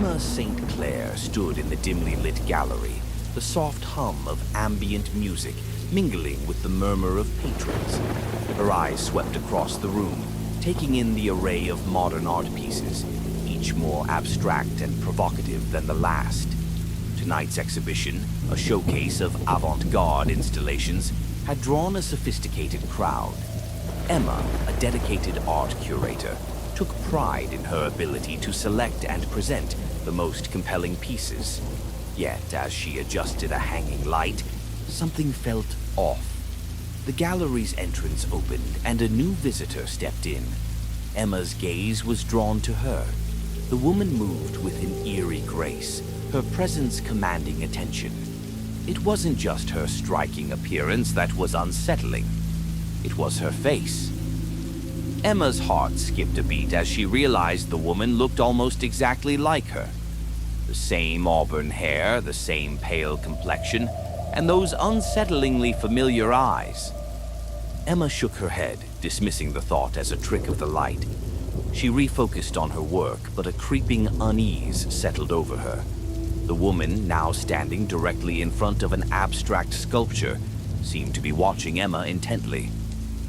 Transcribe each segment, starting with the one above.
Emma St. Clair stood in the dimly lit gallery, the soft hum of ambient music mingling with the murmur of patrons. Her eyes swept across the room, taking in the array of modern art pieces, each more abstract and provocative than the last. Tonight's exhibition, a showcase of avant-garde installations, had drawn a sophisticated crowd. Emma, a dedicated art curator, took pride in her ability to select and present the most compelling pieces. Yet, as she adjusted a hanging light, something felt off. The gallery's entrance opened and a new visitor stepped in. Emma's gaze was drawn to her. The woman moved with an eerie grace, her presence commanding attention. It wasn't just her striking appearance that was unsettling. It was her face. Emma's heart skipped a beat as she realized the woman looked almost exactly like her. The same auburn hair, the same pale complexion, and those unsettlingly familiar eyes. Emma shook her head, dismissing the thought as a trick of the light. She refocused on her work, but a creeping unease settled over her. The woman, now standing directly in front of an abstract sculpture, seemed to be watching Emma intently.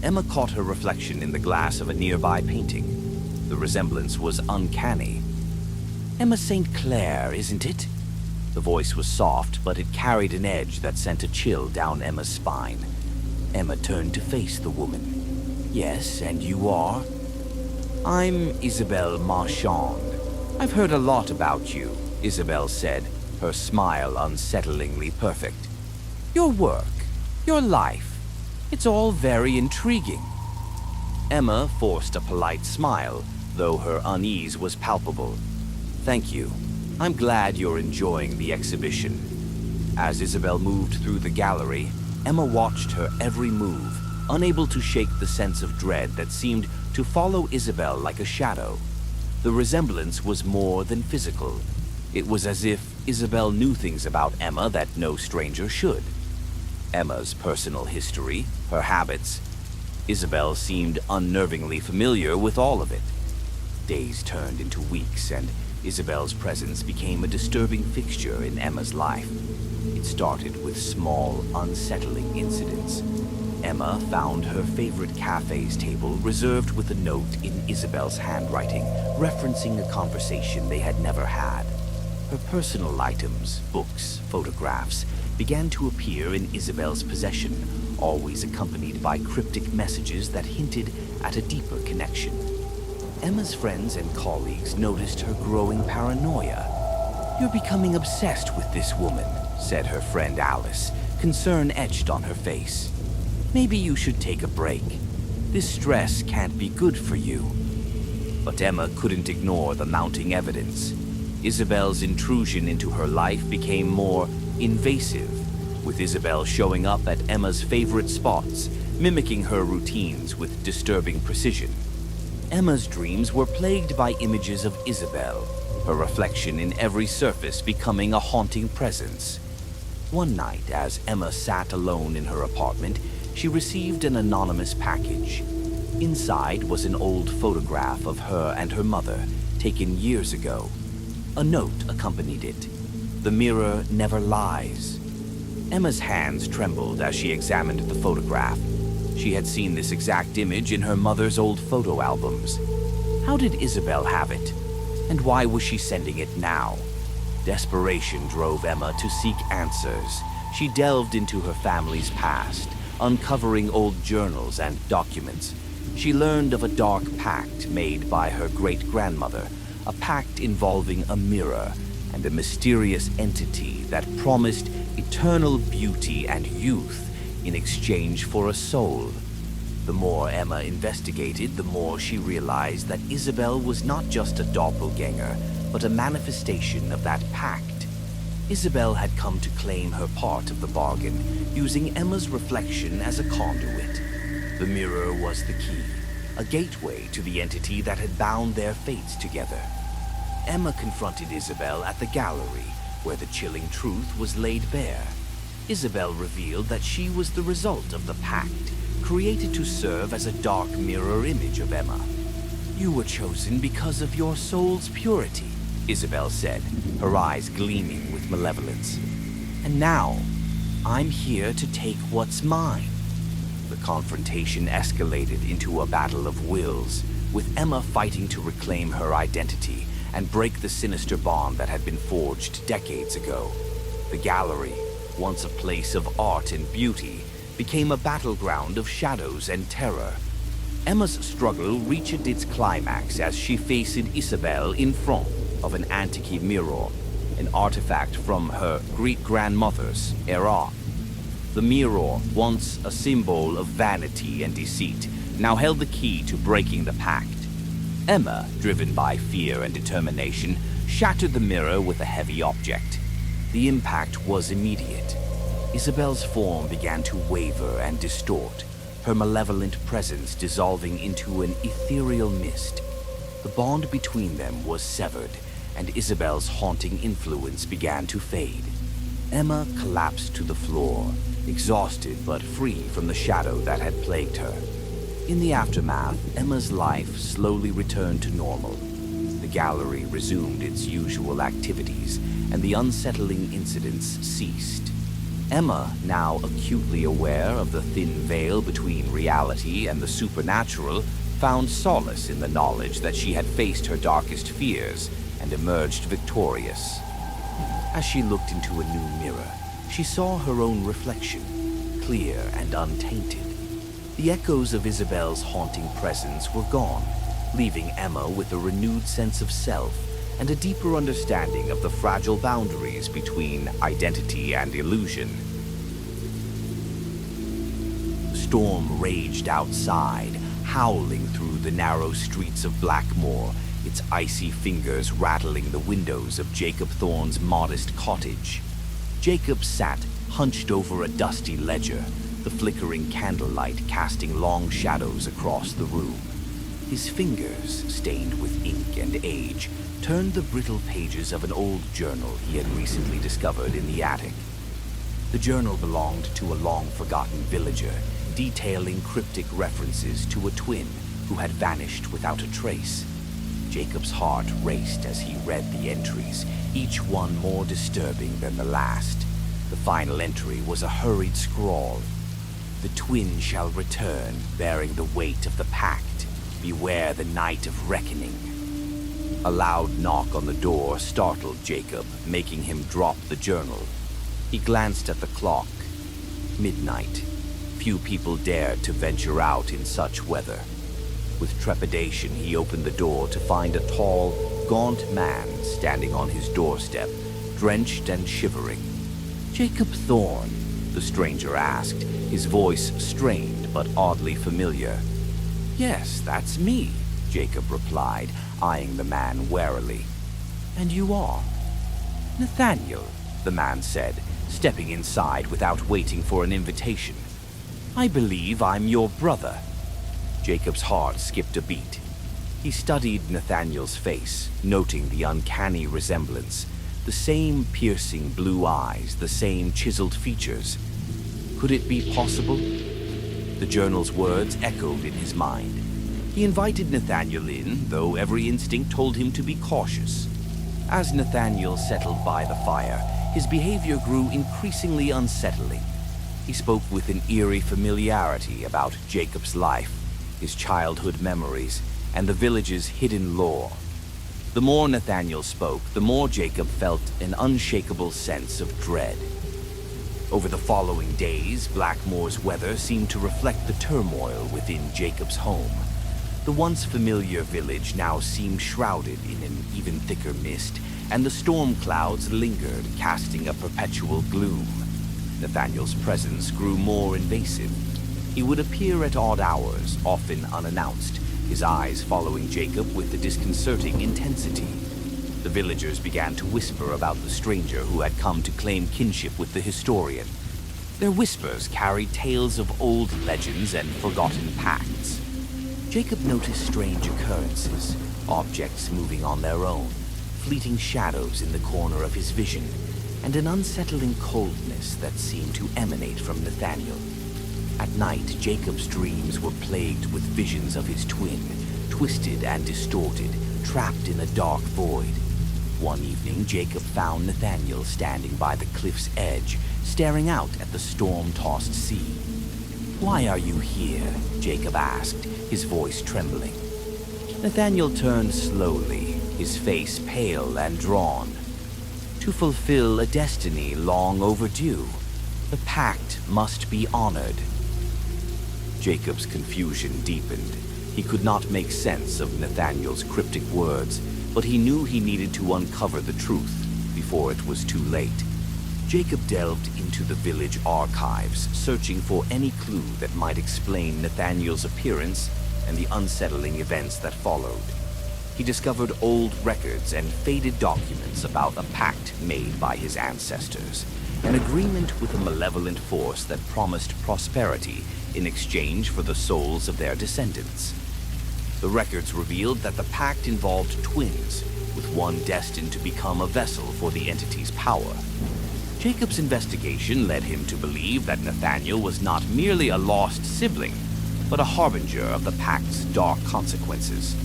Emma caught her reflection in the glass of a nearby painting. The resemblance was uncanny. "Emma St. Clair, isn't it?" The voice was soft, but it carried an edge that sent a chill down Emma's spine. Emma turned to face the woman. "Yes, and you are?" "I'm Isabelle Marchand. I've heard a lot about you," Isabelle said, her smile unsettlingly perfect. "Your work, your life, it's all very intriguing." Emma forced a polite smile, though her unease was palpable. "Thank you. I'm glad you're enjoying the exhibition." As Isabelle moved through the gallery, Emma watched her every move, unable to shake the sense of dread that seemed to follow Isabelle like a shadow. The resemblance was more than physical. It was as if Isabelle knew things about Emma that no stranger should. Emma's personal history, her habits. Isabelle seemed unnervingly familiar with all of it. Days turned into weeks, and Isabelle's presence became a disturbing fixture in Emma's life. It started with small, unsettling incidents. Emma found her favorite cafe's table reserved with a note in Isabelle's handwriting, referencing a conversation they had never had. Her personal items, books, photographs, began to appear in Isabelle's possession, always accompanied by cryptic messages that hinted at a deeper connection. Emma's friends and colleagues noticed her growing paranoia. "You're becoming obsessed with this woman," said her friend Alice, concern etched on her face. "Maybe you should take a break. This stress can't be good for you." But Emma couldn't ignore the mounting evidence. Isabelle's intrusion into her life became more invasive, with Isabelle showing up at Emma's favorite spots, mimicking her routines with disturbing precision. Emma's dreams were plagued by images of Isabelle, her reflection in every surface becoming a haunting presence. One night, as Emma sat alone in her apartment, she received an anonymous package. Inside was an old photograph of her and her mother, taken years ago. A note accompanied it. "The mirror never lies." Emma's hands trembled as she examined the photograph. She had seen this exact image in her mother's old photo albums. How did Isabelle have it? And why was she sending it now? Desperation drove Emma to seek answers. She delved into her family's past, uncovering old journals and documents. She learned of a dark pact made by her great-grandmother, a pact involving a mirror and a mysterious entity that promised eternal beauty and youth in exchange for a soul. The more Emma investigated, the more she realized that Isabelle was not just a doppelganger, but a manifestation of that pact. Isabelle had come to claim her part of the bargain, using Emma's reflection as a conduit. The mirror was the key, a gateway to the entity that had bound their fates together. Emma confronted Isabelle at the gallery, where the chilling truth was laid bare. Isabelle revealed that she was the result of the pact, created to serve as a dark mirror image of Emma. "You were chosen because of your soul's purity," Isabel said, her eyes gleaming with malevolence. "And now, I'm here to take what's mine." The confrontation escalated into a battle of wills, with Emma fighting to reclaim her identity and break the sinister bond that had been forged decades ago. The gallery, once a place of art and beauty, became a battleground of shadows and terror. Emma's struggle reached its climax as she faced Isabel in front of an antique mirror, an artifact from her great-grandmother's era. The mirror, once a symbol of vanity and deceit, now held the key to breaking the pact. Emma, driven by fear and determination, shattered the mirror with a heavy object. The impact was immediate. Isabel's form began to waver and distort, her malevolent presence dissolving into an ethereal mist. The bond between them was severed, and Isabel's haunting influence began to fade. Emma collapsed to the floor, exhausted but free from the shadow that had plagued her. In the aftermath, Emma's life slowly returned to normal. The gallery resumed its usual activities, and the unsettling incidents ceased. Emma, now acutely aware of the thin veil between reality and the supernatural, found solace in the knowledge that she had faced her darkest fears and emerged victorious. As she looked into a new mirror, she saw her own reflection, clear and untainted. The echoes of Isabel's haunting presence were gone, leaving Emma with a renewed sense of self and a deeper understanding of the fragile boundaries between identity and illusion. The storm raged outside, howling through the narrow streets of Blackmore, its icy fingers rattling the windows of Jacob Thorne's modest cottage. Jacob sat hunched over a dusty ledger, the flickering candlelight casting long shadows across the room. His fingers, stained with ink and age, turned the brittle pages of an old journal he had recently discovered in the attic. The journal belonged to a long-forgotten villager, detailing cryptic references to a twin who had vanished without a trace. Jacob's heart raced as he read the entries, each one more disturbing than the last. The final entry was a hurried scrawl. "The twin shall return, bearing the weight of the pact. Beware the night of reckoning." A loud knock on the door startled Jacob, making him drop the journal. He glanced at the clock. Midnight. Few people dared to venture out in such weather. With trepidation, he opened the door to find a tall, gaunt man standing on his doorstep, drenched and shivering. "Jacob Thorne?" the stranger asked, his voice strained but oddly familiar. "Yes, that's me," Jacob replied, eyeing the man warily. "And you are?" "Nathaniel," the man said, stepping inside without waiting for an invitation. "I believe I'm your brother." Jacob's heart skipped a beat. He studied Nathaniel's face, noting the uncanny resemblance, the same piercing blue eyes, the same chiseled features. Could it be possible? The journal's words echoed in his mind. He invited Nathaniel in, though every instinct told him to be cautious. As Nathaniel settled by the fire, his behavior grew increasingly unsettling. He spoke with an eerie familiarity about Jacob's life, his childhood memories, and the village's hidden lore. The more Nathaniel spoke, the more Jacob felt an unshakable sense of dread. Over the following days, Blackmore's weather seemed to reflect the turmoil within Jacob's home. The once familiar village now seemed shrouded in an even thicker mist, and the storm clouds lingered, casting a perpetual gloom. Nathaniel's presence grew more invasive. He would appear at odd hours, often unannounced, his eyes following Jacob with a disconcerting intensity. The villagers began to whisper about the stranger who had come to claim kinship with the historian. Their whispers carried tales of old legends and forgotten pacts. Jacob noticed strange occurrences, objects moving on their own, fleeting shadows in the corner of his vision, and an unsettling coldness that seemed to emanate from Nathaniel. At night, Jacob's dreams were plagued with visions of his twin, twisted and distorted, trapped in a dark void. One evening, Jacob found Nathaniel standing by the cliff's edge, staring out at the storm-tossed sea. "Why are you here?" Jacob asked, his voice trembling. Nathaniel turned slowly, his face pale and drawn. "To fulfill a destiny long overdue. The pact must be honored." Jacob's confusion deepened. He could not make sense of Nathaniel's cryptic words, but he knew he needed to uncover the truth before it was too late. Jacob delved into the village archives, searching for any clue that might explain Nathaniel's appearance and the unsettling events that followed. He discovered old records and faded documents about a pact made by his ancestors, an agreement with a malevolent force that promised prosperity in exchange for the souls of their descendants. The records revealed that the pact involved twins, with one destined to become a vessel for the entity's power. Jacob's investigation led him to believe that Nathaniel was not merely a lost sibling, but a harbinger of the pact's dark consequences.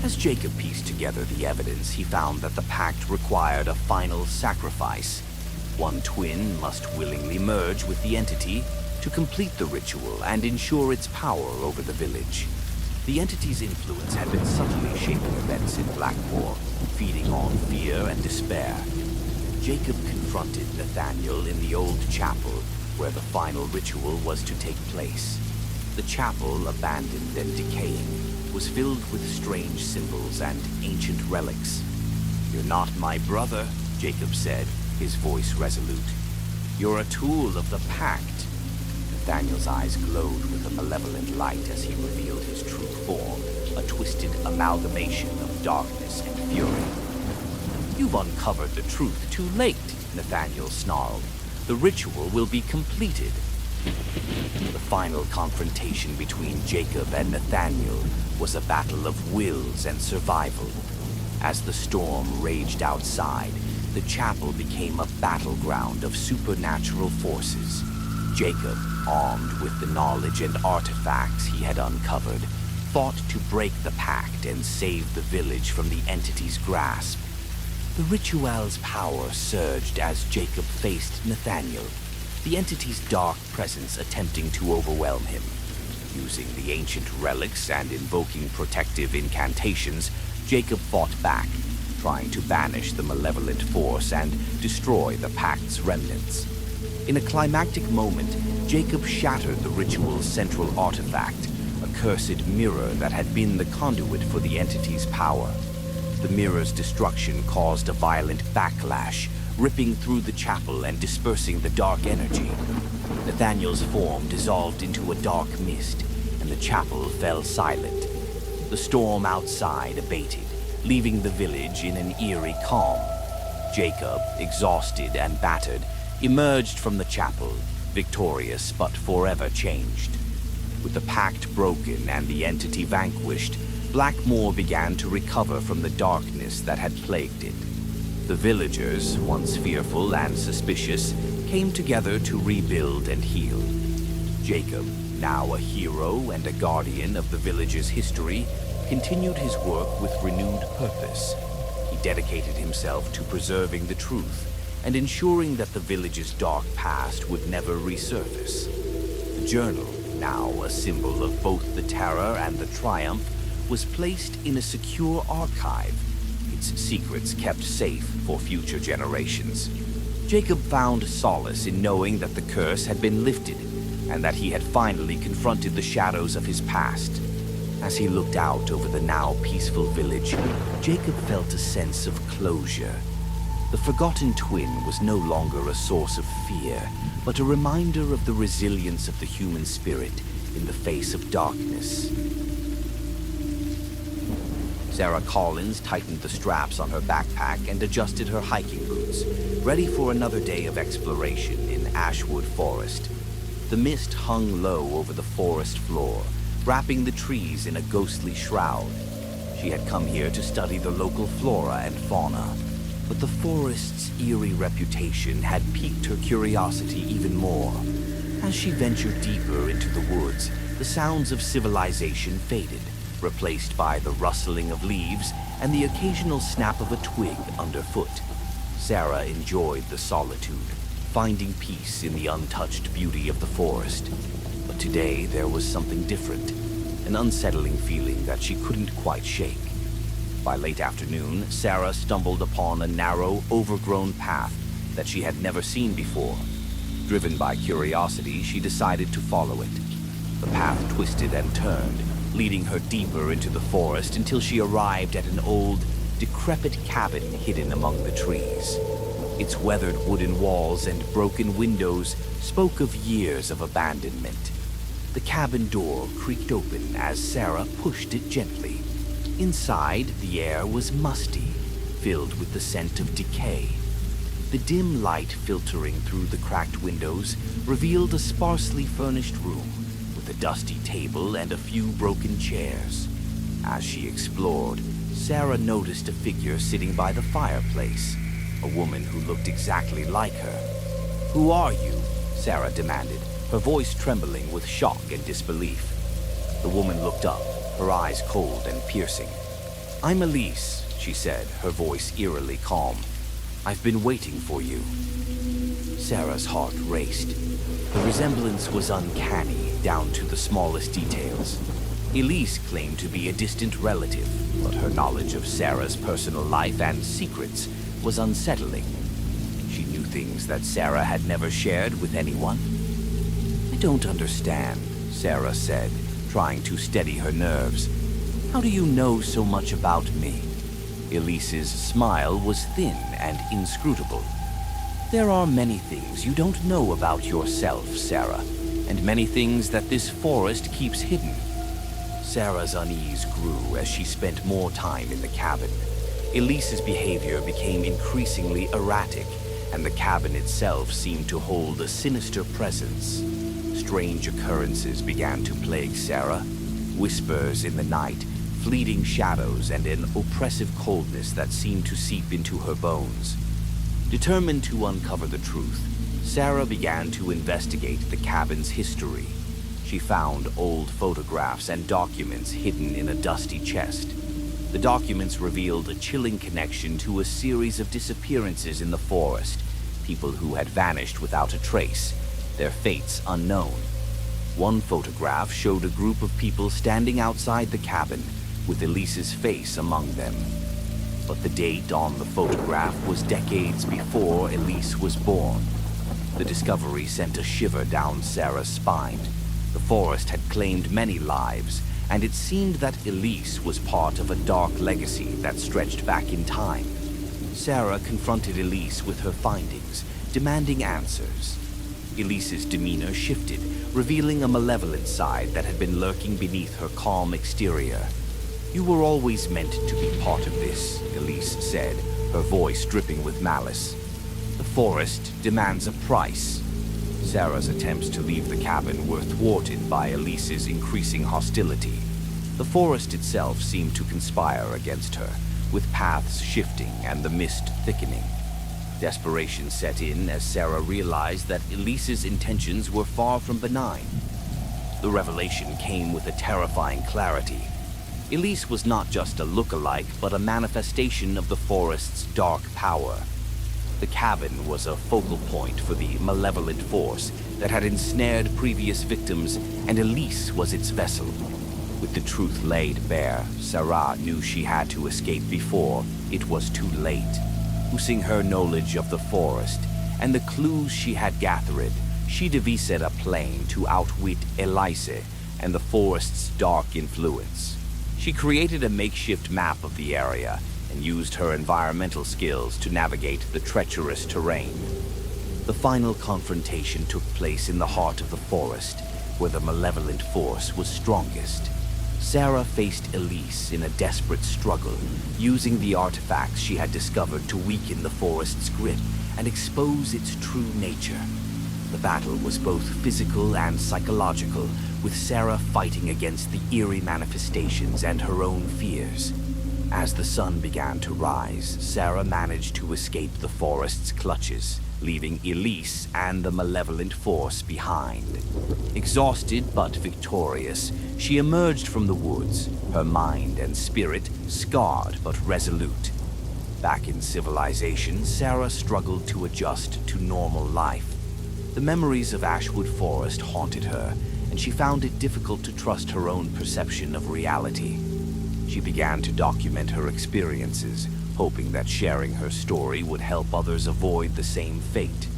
As Jacob pieced together the evidence, he found that the pact required a final sacrifice. One twin must willingly merge with the entity to complete the ritual and ensure its power over the village. The entity's influence had been subtly shaping events in Blackmore, feeding on fear and despair. Jacob confronted Nathaniel in the old chapel where the final ritual was to take place. The chapel, abandoned and decaying, was filled with strange symbols and ancient relics. "You're not my brother," Jacob said, his voice resolute. "You're a tool of the pact." Nathaniel's eyes glowed with a malevolent light as he revealed his true form, a twisted amalgamation of darkness and fury. "You've uncovered the truth too late," Nathaniel snarled. "The ritual will be completed." The final confrontation between Jacob and Nathaniel was a battle of wills and survival. As the storm raged outside, the chapel became a battleground of supernatural forces. Jacob, armed with the knowledge and artifacts he had uncovered, fought to break the pact and save the village from the entity's grasp. The ritual's power surged as Jacob faced Nathaniel, the entity's dark presence attempting to overwhelm him. Using the ancient relics and invoking protective incantations, Jacob fought back, trying to banish the malevolent force and destroy the pact's remnants. In a climactic moment, Jacob shattered the ritual's central artifact, a cursed mirror that had been the conduit for the entity's power. The mirror's destruction caused a violent backlash, ripping through the chapel and dispersing the dark energy. Nathaniel's form dissolved into a dark mist, and the chapel fell silent. The storm outside abated, leaving the village in an eerie calm. Jacob, exhausted and battered, emerged from the chapel, victorious but forever changed. With the pact broken and the entity vanquished, Blackmore began to recover from the darkness that had plagued it. The villagers, once fearful and suspicious, came together to rebuild and heal. Jacob, now a hero and a guardian of the village's history, continued his work with renewed purpose. He dedicated himself to preserving the truth and ensuring that the village's dark past would never resurface. The journal, now a symbol of both the terror and the triumph, was placed in a secure archive, its secrets kept safe for future generations. Jacob found solace in knowing that the curse had been lifted and that he had finally confronted the shadows of his past. As he looked out over the now peaceful village, Jacob felt a sense of closure. The forgotten twin was no longer a source of fear, but a reminder of the resilience of the human spirit in the face of darkness. Sarah Collins tightened the straps on her backpack and adjusted her hiking boots, ready for another day of exploration in Ashwood Forest. The mist hung low over the forest floor, wrapping the trees in a ghostly shroud. She had come here to study the local flora and fauna, but the forest's eerie reputation had piqued her curiosity even more. As she ventured deeper into the woods, the sounds of civilization faded, replaced by the rustling of leaves and the occasional snap of a twig underfoot. Sarah enjoyed the solitude, finding peace in the untouched beauty of the forest. But today there was something different, an unsettling feeling that she couldn't quite shake. By late afternoon, Sarah stumbled upon a narrow, overgrown path that she had never seen before. Driven by curiosity, she decided to follow it. The path twisted and turned, leading her deeper into the forest until she arrived at an old, decrepit cabin hidden among the trees. Its weathered wooden walls and broken windows spoke of years of abandonment. The cabin door creaked open as Sarah pushed it gently. Inside, the air was musty, filled with the scent of decay. The dim light filtering through the cracked windows revealed a sparsely furnished room with a dusty table and a few broken chairs. As she explored, Sarah noticed a figure sitting by the fireplace, a woman who looked exactly like her. "Who are you?" Sarah demanded, her voice trembling with shock and disbelief. The woman looked up, her eyes cold and piercing. "I'm Elise," she said, her voice eerily calm. "I've been waiting for you." Sarah's heart raced. The resemblance was uncanny, down to the smallest details. Elise claimed to be a distant relative, but her knowledge of Sarah's personal life and secrets was unsettling. She knew things that Sarah had never shared with anyone. "I don't understand," Sarah said, trying to steady her nerves. "How do you know so much about me?" Elise's smile was thin and inscrutable. "There are many things you don't know about yourself, Sarah, and many things that this forest keeps hidden." Sarah's unease grew as she spent more time in the cabin. Elise's behavior became increasingly erratic, and the cabin itself seemed to hold a sinister presence. Strange occurrences began to plague Sarah. Whispers in the night, fleeting shadows, and an oppressive coldness that seemed to seep into her bones. Determined to uncover the truth, Sarah began to investigate the cabin's history. She found old photographs and documents hidden in a dusty chest. The documents revealed a chilling connection to a series of disappearances in the forest, people who had vanished without a trace, their fates unknown. One photograph showed a group of people standing outside the cabin, with Elise's face among them. But the date on the photograph was decades before Elise was born. The discovery sent a shiver down Sarah's spine. The forest had claimed many lives, and it seemed that Elise was part of a dark legacy that stretched back in time. Sarah confronted Elise with her findings, demanding answers. Elise's demeanor shifted, revealing a malevolent side that had been lurking beneath her calm exterior. "You were always meant to be part of this," Elise said, her voice dripping with malice. "The forest demands a price." Sarah's attempts to leave the cabin were thwarted by Elise's increasing hostility. The forest itself seemed to conspire against her, with paths shifting and the mist thickening. Desperation set in as Sarah realized that Elise's intentions were far from benign. The revelation came with a terrifying clarity. Elise was not just a look-alike, but a manifestation of the forest's dark power. The cabin was a focal point for the malevolent force that had ensnared previous victims, and Elise was its vessel. With the truth laid bare, Sarah knew she had to escape before it was too late. Using her knowledge of the forest and the clues she had gathered, she devised a plan to outwit Elise and the forest's dark influence. She created a makeshift map of the area and used her environmental skills to navigate the treacherous terrain. The final confrontation took place in the heart of the forest, where the malevolent force was strongest. Sarah faced Elise in a desperate struggle, using the artifacts she had discovered to weaken the forest's grip and expose its true nature. The battle was both physical and psychological, with Sarah fighting against the eerie manifestations and her own fears. As the sun began to rise, Sarah managed to escape the forest's clutches. leaving Elise and the malevolent force behind. Exhausted but victorious, she emerged from the woods, her mind and spirit scarred but resolute. Back in civilization, Sarah struggled to adjust to normal life. The memories of Ashwood Forest haunted her, and she found it difficult to trust her own perception of reality. She began to document her experiences, hoping that sharing her story would help others avoid the same fate.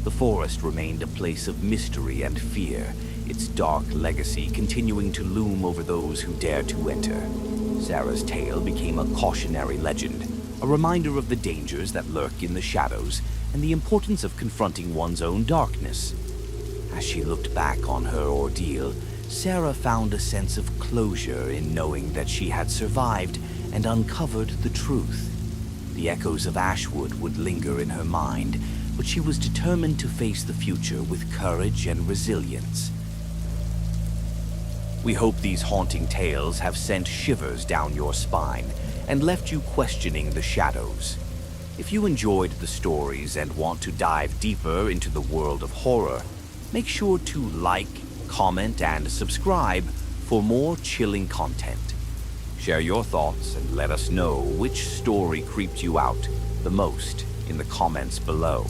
The forest remained a place of mystery and fear, its dark legacy continuing to loom over those who dare to enter. Sarah's tale became a cautionary legend, a reminder of the dangers that lurk in the shadows and the importance of confronting one's own darkness. As she looked back on her ordeal, Sarah found a sense of closure in knowing that she had survived and uncovered the truth. The echoes of Ashwood would linger in her mind, but she was determined to face the future with courage and resilience. We hope these haunting tales have sent shivers down your spine and left you questioning the shadows. If you enjoyed the stories and want to dive deeper into the world of horror, make sure to like, comment, and subscribe for more chilling content. Share your thoughts and let us know which story creeped you out the most in the comments below.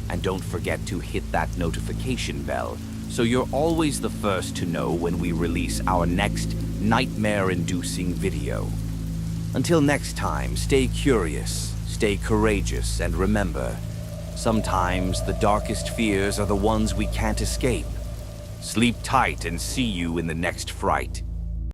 And don't forget to hit that notification bell so you're always the first to know when we release our next nightmare-inducing video. Until next time, stay curious, stay courageous, and remember, sometimes the darkest fears are the ones we can't escape. Sleep tight and see you in the next fright.